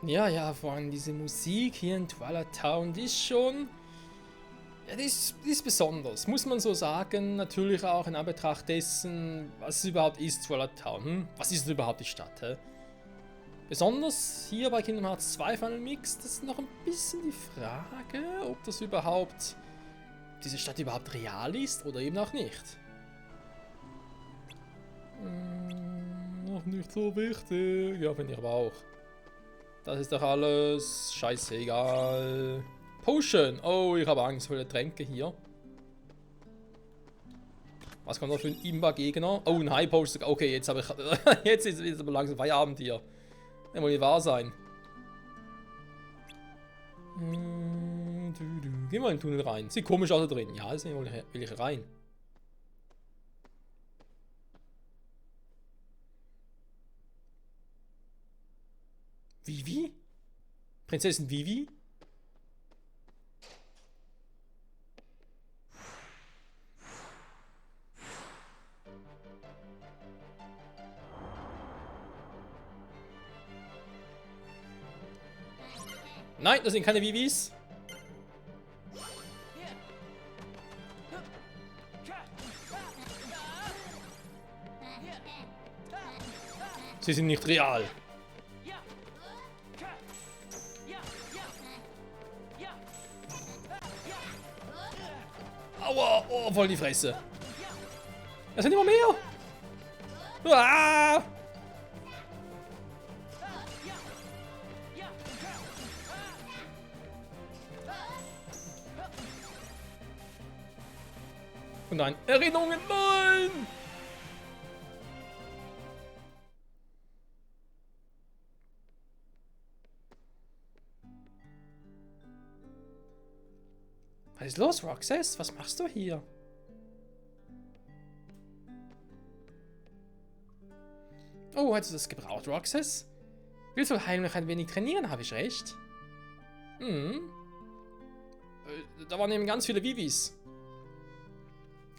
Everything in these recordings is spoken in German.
Ja, ja, vor allem diese Musik hier in Twilight Town, die ist schon... Ja, die ist besonders, muss man so sagen. Natürlich auch in Anbetracht dessen, was es überhaupt ist, Twilight Town. Was ist überhaupt die Stadt? Hä? Besonders hier bei Kingdom Hearts 2 Final Mix, das ist noch ein bisschen die Frage, ob das überhaupt... diese Stadt überhaupt real ist oder eben auch nicht. Noch nicht so wichtig. Ja, finde ich aber auch. Das ist doch alles scheißegal. Potion. Oh, ich habe Angst vor der Tränke hier. Was kommt noch für ein Imba-Gegner? Oh, ein High Potion. Okay, jetzt habe ich... jetzt ist es aber langsam Feierabend hier. Das muss nicht wahr sein. Geh mal in den Tunnel rein. Sieht komisch aus da drin. Ja, deswegen will ich rein. Vivi? Prinzessin Vivi? Nein, das sind keine Vivis. Sie sind nicht real. Aua, oh, voll die Fresse. Es sind immer mehr. Ah! Und nein, Erinnerungen, nein! Was ist los, Roxas? Was machst du hier? Oh, hast du das gebraucht, Roxas? Willst du heimlich ein wenig trainieren, habe ich recht? Da waren eben ganz viele Vivis.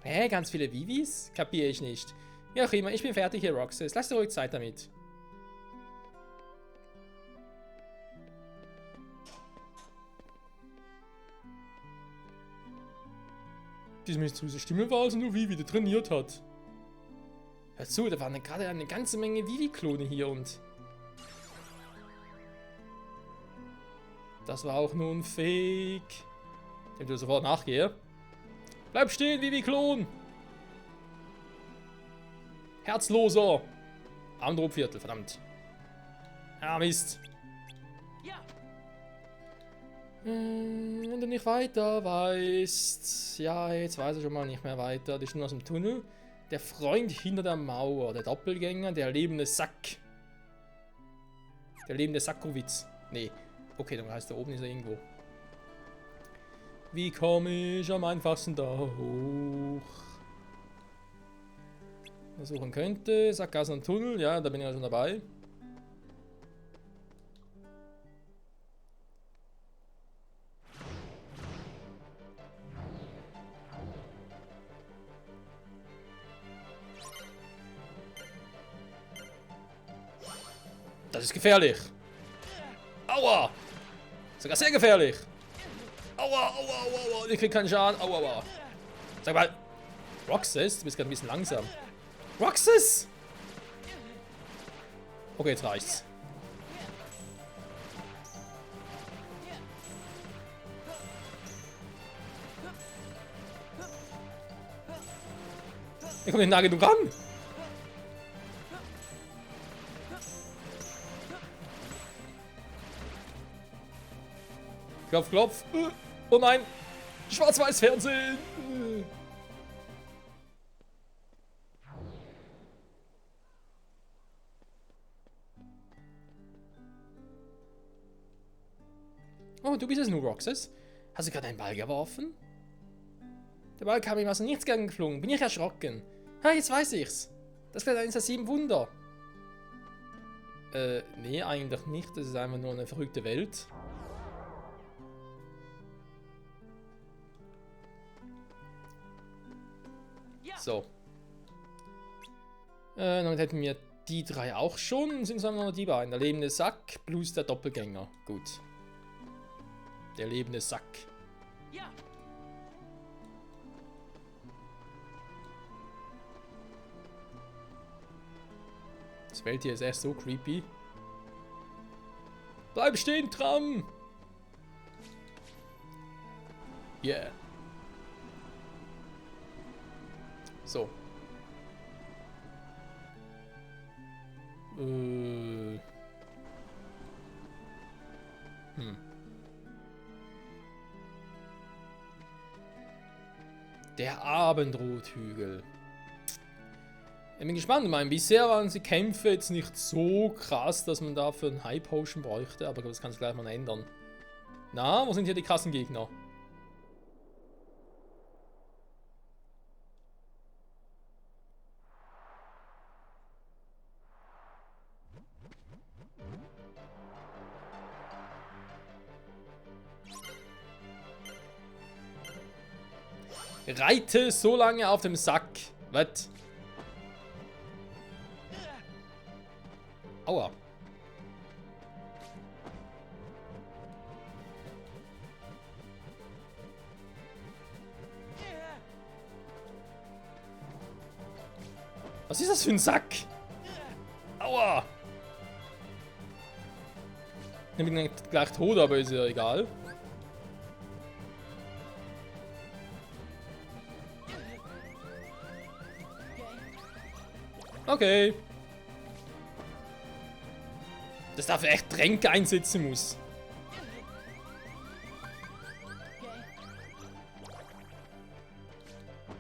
Hä, ganz viele Vivis? Kapiere ich nicht. Wie auch immer, ich bin fertig hier, Roxas. Lass dir ruhig Zeit damit. Diese mysteriöse Stimme war also nur Vivi, der trainiert hat. Hör zu, da waren gerade eine ganze Menge Vivi-Klone hier und... Das war auch nur ein Fake. Dem du sofort nachgehe. Bleib stehen, Vivi-Klon! Herzloser! Armdruckviertel, verdammt. Ah, Mist. Wenn du nicht weiter weißt... Ja, jetzt weiß ich schon mal nicht mehr weiter. Die Stimme aus dem Tunnel. Der Freund hinter der Mauer. Der Doppelgänger. Der lebende Sack. Der lebende Sackowitz. Nee. Okay, dann heißt da oben ist er irgendwo. Wie komme ich am einfachsten da hoch? Versuchen könnte. Sackgassen und Tunnel. Ja, da bin ich ja schon dabei. Das ist gefährlich. Aua! Sogar sehr gefährlich. Aua, aua, aua, aua. Ich krieg keinen Schaden. Aua, aua. Sag mal. Roxas, du bist gerade ein bisschen langsam. Roxas! Okay, jetzt reicht's. Ich komme nicht nah genug ran. Klopf, klopf. Oh nein. Schwarz-Weiß-Fernsehen. Oh, du bist es nur, Roxas. Hast du gerade einen Ball geworfen? Der Ball kam ihm aus dem Nichts geflogen. Bin ich erschrocken. Ha, jetzt weiß ich's. Das ist eines der 7 Wunder. Nee, eigentlich nicht. Das ist einfach nur eine verrückte Welt. So. Damit hätten wir die 3 auch schon. Sind es einfach nur die beiden. Der lebende Sack plus der Doppelgänger. Gut. Der lebende Sack. Ja. Das Welt hier ist echt so creepy. Bleib stehen, Tram! Yeah. So. Der Abendrothügel. Ich bin gespannt. Ich meine, bisher waren die Kämpfe jetzt nicht so krass, dass man dafür einen High Potion bräuchte, aber das kann sich gleich mal ändern. Na, wo sind hier die krassen Gegner? Reite so lange auf dem Sack. Was? Aua. Was ist das für ein Sack? Aua. Ich bin gleich tot, aber ist ja egal. Okay. Dass dafür echt Tränke einsetzen muss.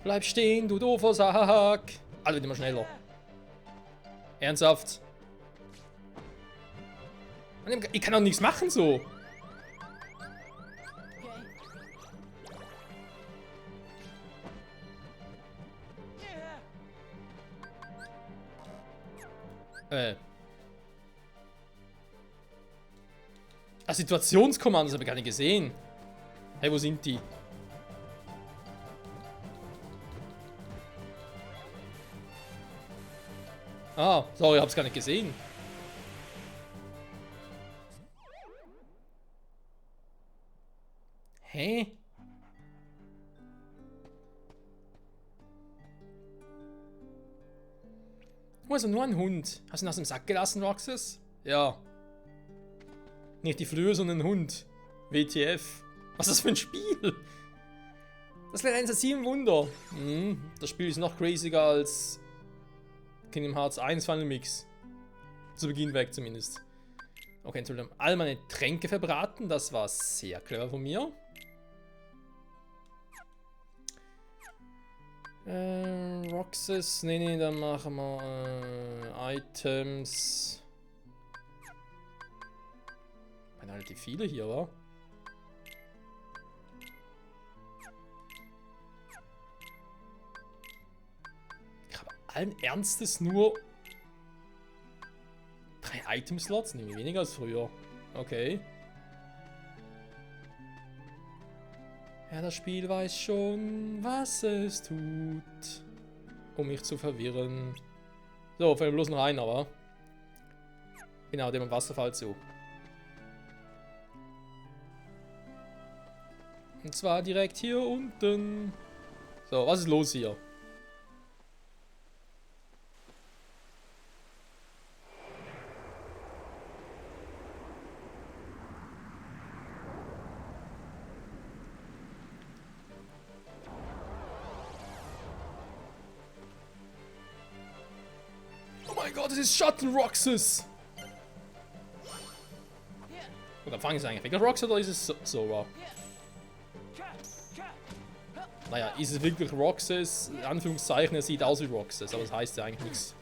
Bleib stehen, du doofer Sack. Alle wird immer schneller. Ernsthaft. Ich kann auch nichts machen so. Situationskommandos habe ich gar nicht gesehen. Hey, wo sind die? Ah, sorry, ich hab's gar nicht gesehen. Hä? Wo ist nur ein Hund? Hast du ihn aus dem Sack gelassen, Roxas? Ja. Nicht die Flöhe, sondern ein Hund. WTF. Was ist das für ein Spiel? Das wäre 1 der 7 Wunder. Das Spiel ist noch craziger als Kingdom Hearts 1 Final Mix. Zu Beginn weg zumindest. Okay, Entschuldigung. All meine Tränke verbraten. Das war sehr clever von mir. Roxas. Nee, dann machen wir Items. Relativ viele hier, wa? Ich habe allen Ernstes nur 3 Item-Slots, nämlich weniger als früher. Okay. Ja, das Spiel weiß schon, was es tut, um mich zu verwirren. So, fällt bloß noch einer, wa? Genau, dem Wasserfall zu. Und zwar direkt hier unten. So, was ist los hier? Oh mein Gott, es ist Shuttle Roxas! Oder fangen sie eigentlich wirklich Roxas oder ist es Sora? Naja, ist es wirklich Roxas? In Anführungszeichen, er sieht aus wie Roxas, aber das heißt ja eigentlich nichts.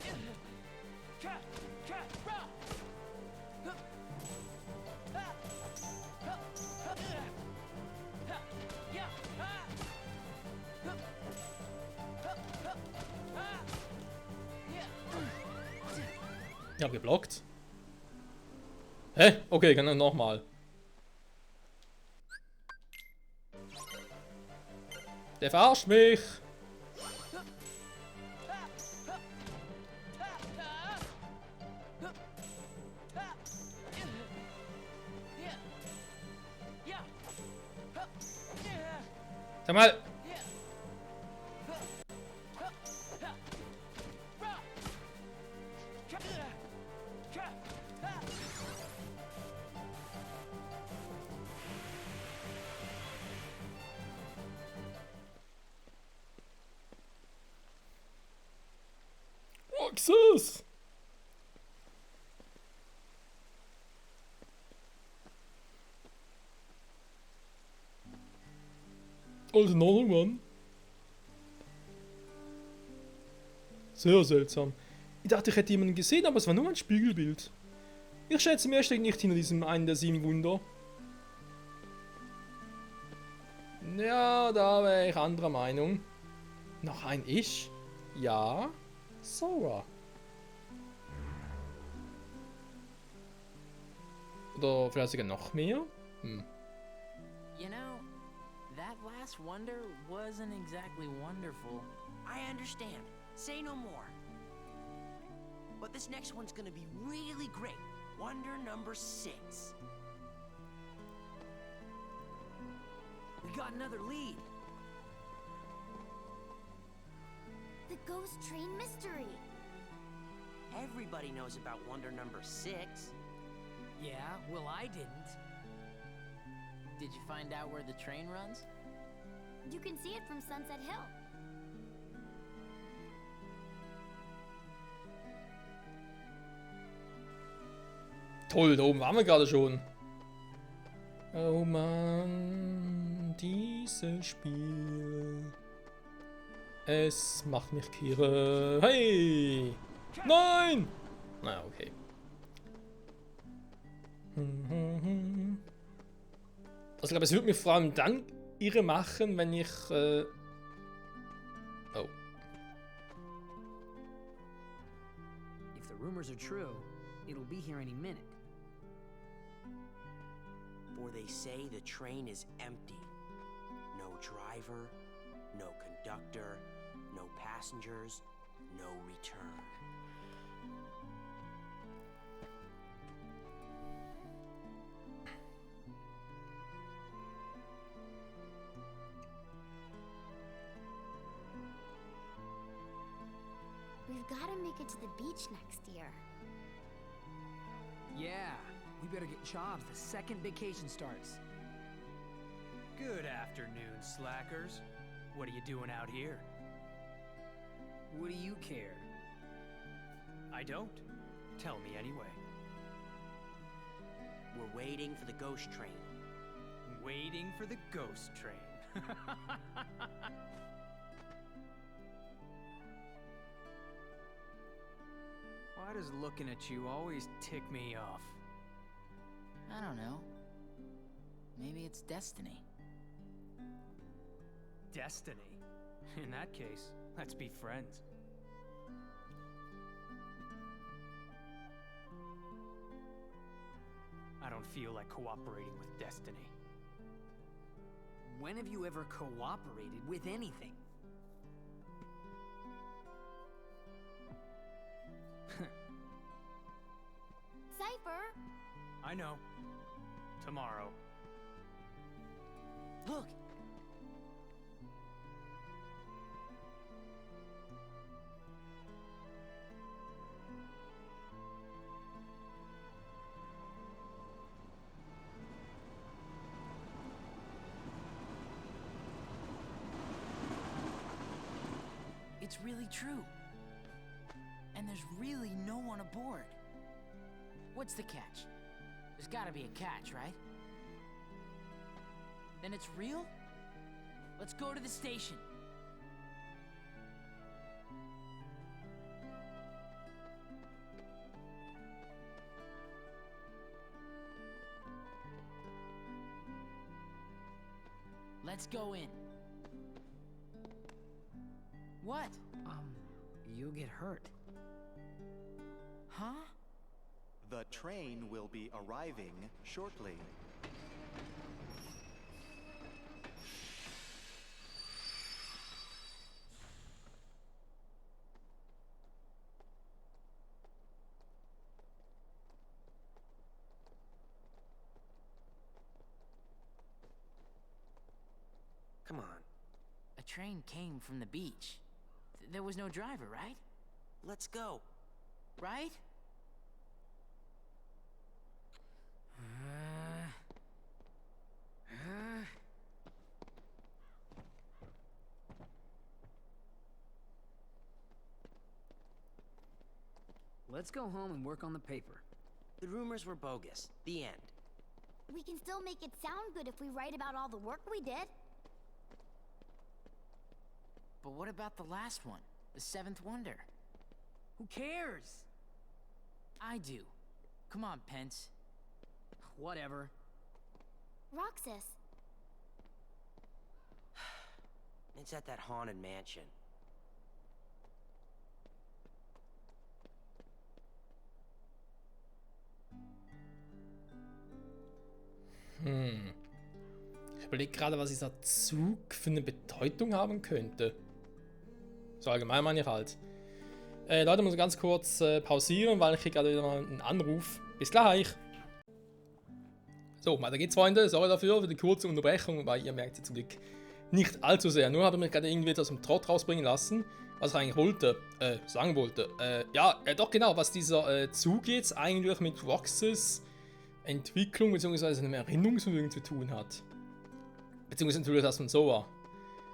Ich hab geblockt. Hä? Okay, kann dann nochmal. Der verarscht mich! Sag mal. Roxas! Also another one. Sehr seltsam. Ich dachte, ich hätte jemanden gesehen, aber es war nur ein Spiegelbild. Ich schätze, mehr steckt nicht hinter diesem einen der 7 Wunder. Ja, da wäre ich anderer Meinung. Noch ein Ich? Ja. Sora. Oder vielleicht sogar noch mehr? Hm. You know, that last wonder wasn't exactly wonderful. I understand. Say no more. But this next one's gonna be really great. Wonder number 6. We got another lead. The ghost train mystery. Everybody knows about wonder number 6. Yeah, well, I didn't. Did you find out where the train runs? You can see it from Sunset Hill. Toll, da oben waren wir gerade schon. Oh Mann, dieses Spiel. Es macht mich kirre. Hey! Nein! Naja, okay. Also ich glaube, es würde mich vor allem dann irre machen, wenn ich... Oh. If the rumors are true, it'll be here any minute. For they say the train is empty. No driver, no conductor, no passengers, no return. We've got to make it to the beach next year. Yeah, we better get jobs the second vacation starts. Good afternoon, slackers. What are you doing out here? What do you care? I don't. Tell me anyway. We're waiting for the ghost train. Waiting for the ghost train. Why does looking at you always tick me off? I don't know. Maybe it's destiny. Destiny? In that case, let's be friends. I don't feel like cooperating with destiny. When have you ever cooperated with anything? Cypher! I know. Tomorrow. Look! It's really true. And there's really no one aboard. What's the catch? There's gotta be a catch, right? Then it's real? Let's go to the station. Let's go in. What? You'll get hurt. Huh? The train will be arriving shortly. Come on, train came from the beach. There was no driver, right? Let's go. Right? Let's go home and work on the paper. The rumors were bogus. The end. We can still make it sound good if we write about all the work we did. But what about the last one? The seventh wonder? Who cares? I do. Come on, Pence. Whatever. Roxas, It's at that haunted mansion. Ich überlege gerade, was dieser Zug für eine Bedeutung haben könnte. So allgemein meine ich halt. Leute, muss ich ganz kurz pausieren, weil ich kriege gerade wieder mal einen Anruf. Bis gleich! So, weiter geht's, Freunde. Sorry dafür, für die kurze Unterbrechung, weil ihr merkt sie zum Glück nicht allzu sehr. Nur habe ich mich gerade irgendwie aus dem Trott rausbringen lassen, was ich eigentlich sagen wollte. Doch genau, was dieser Zug jetzt eigentlich mit Roxas Entwicklung bzw. einem Erinnerungsvermögen zu tun hat. Beziehungsweise natürlich, dass man so war.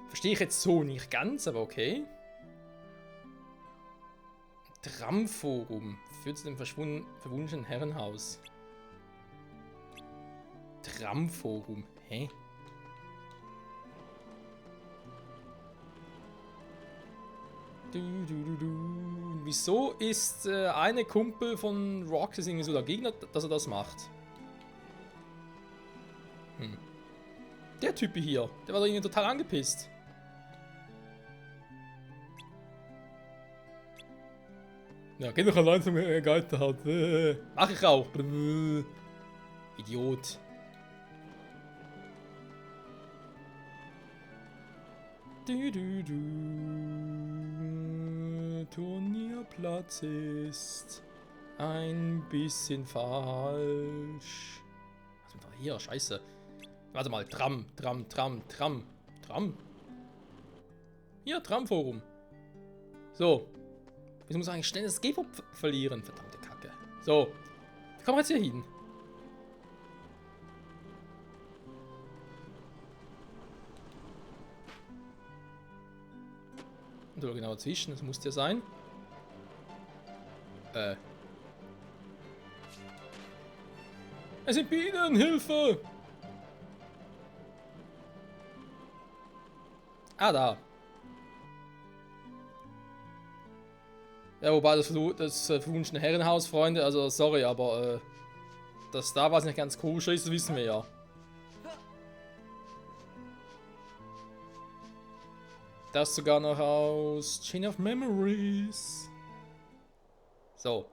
Verstehe ich jetzt so nicht ganz, aber okay. Tramforum führt zu dem verwunschenen Herrenhaus. Tramforum, hä? Wieso ist eine Kumpel von Roxas irgendwie so dagegen, dass er das macht? Der Typ hier, der war doch irgendwie total angepisst. Ja, geh doch allein zum Geisterhaus. Mach ich auch. Idiot. Turnierplatz ist ein bisschen falsch. Was ist denn da hier? Scheiße. Warte mal, Tram. Hier, Tramforum. So. Jetzt muss ich eigentlich schnell das G-Pop verlieren. Verdammte Kacke. So. Wie kommen wir jetzt hier hin? Und oder genau dazwischen, das muss ja sein. Es sind Bienen, Hilfe! Ah, da. Ja, wobei das verwunschene Herrenhaus, Freunde, also sorry, aber dass da was nicht ganz koscher ist, das wissen wir ja. Das sogar noch aus Chain of Memories. So.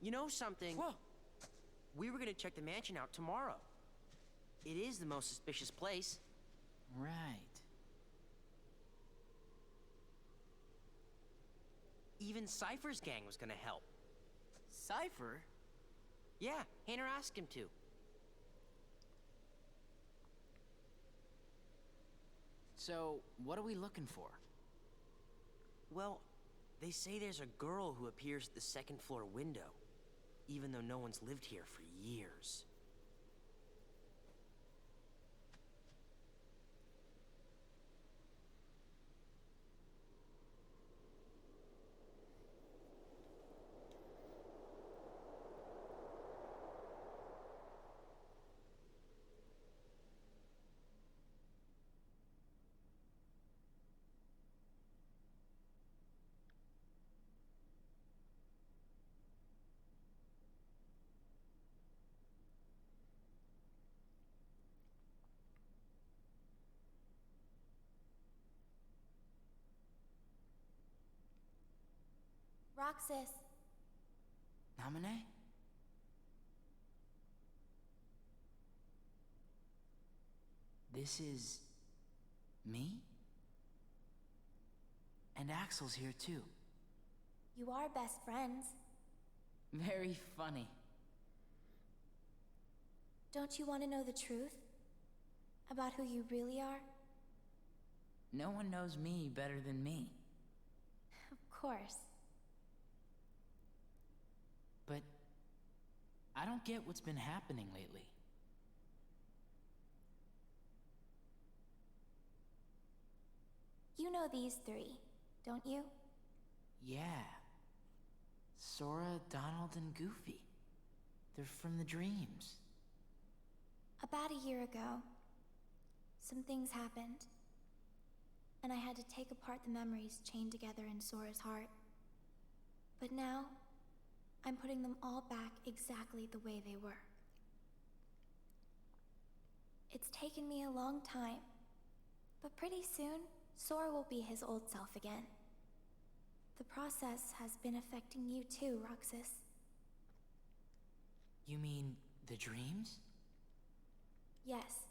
You know something? Whoa. We were gonna check the mansion out tomorrow. It is the most suspicious place. Right. Even Cypher's gang was gonna help. Cypher? Yeah, Hayner asked him to. So, what are we looking for? Well, they say there's a girl who appears at the second floor window, even though no one's lived here for years. Roxas, Namine? This is... me? And Axel's here too. you are best friends. Very funny. Don't you want to know the truth? About who you really are? No one knows me better than me. Of course. But I don't get what's been happening lately. You know these three, don't you? Yeah. Sora, Donald, and Goofy. They're from the dreams. About a year ago, some things happened. And I had to take apart the memories chained together in Sora's heart. But now, I'm putting them all back exactly the way they were. It's taken me a long time, but pretty soon, Sora will be his old self again. The process has been affecting you too, Roxas. You mean the dreams? Yes.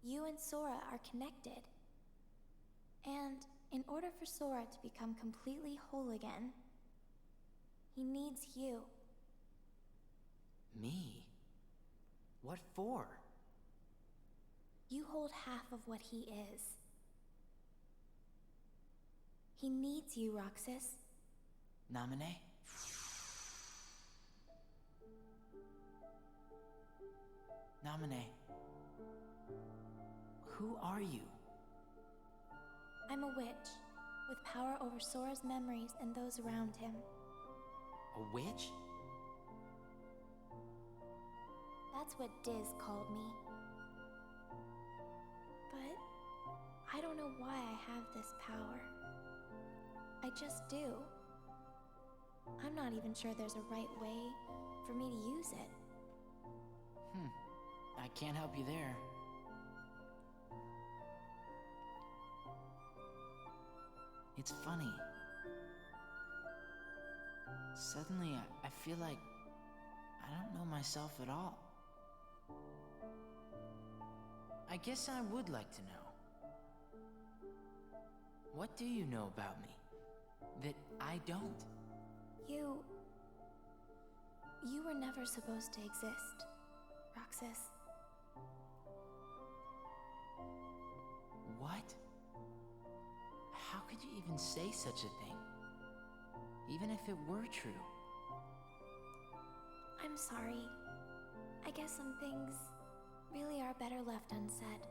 You and Sora are connected. And in order for Sora to become completely whole again, he needs you. Me? What for? You hold half of what he is. He needs you, Roxas. Naminé? Naminé. Who are you? I'm a witch, with power over Sora's memories and those around him. A witch? That's what Diz called me. But I don't know why I have this power. I just do. I'm not even sure there's a right way for me to use it. I can't help you there. It's funny. Suddenly, I feel like I don't know myself at all. I guess I would like to know. What do you know about me that I don't? You were never supposed to exist, Roxas. What? How could you even say such a thing? Even if it were true. I'm sorry. I guess some things really are better left unsaid.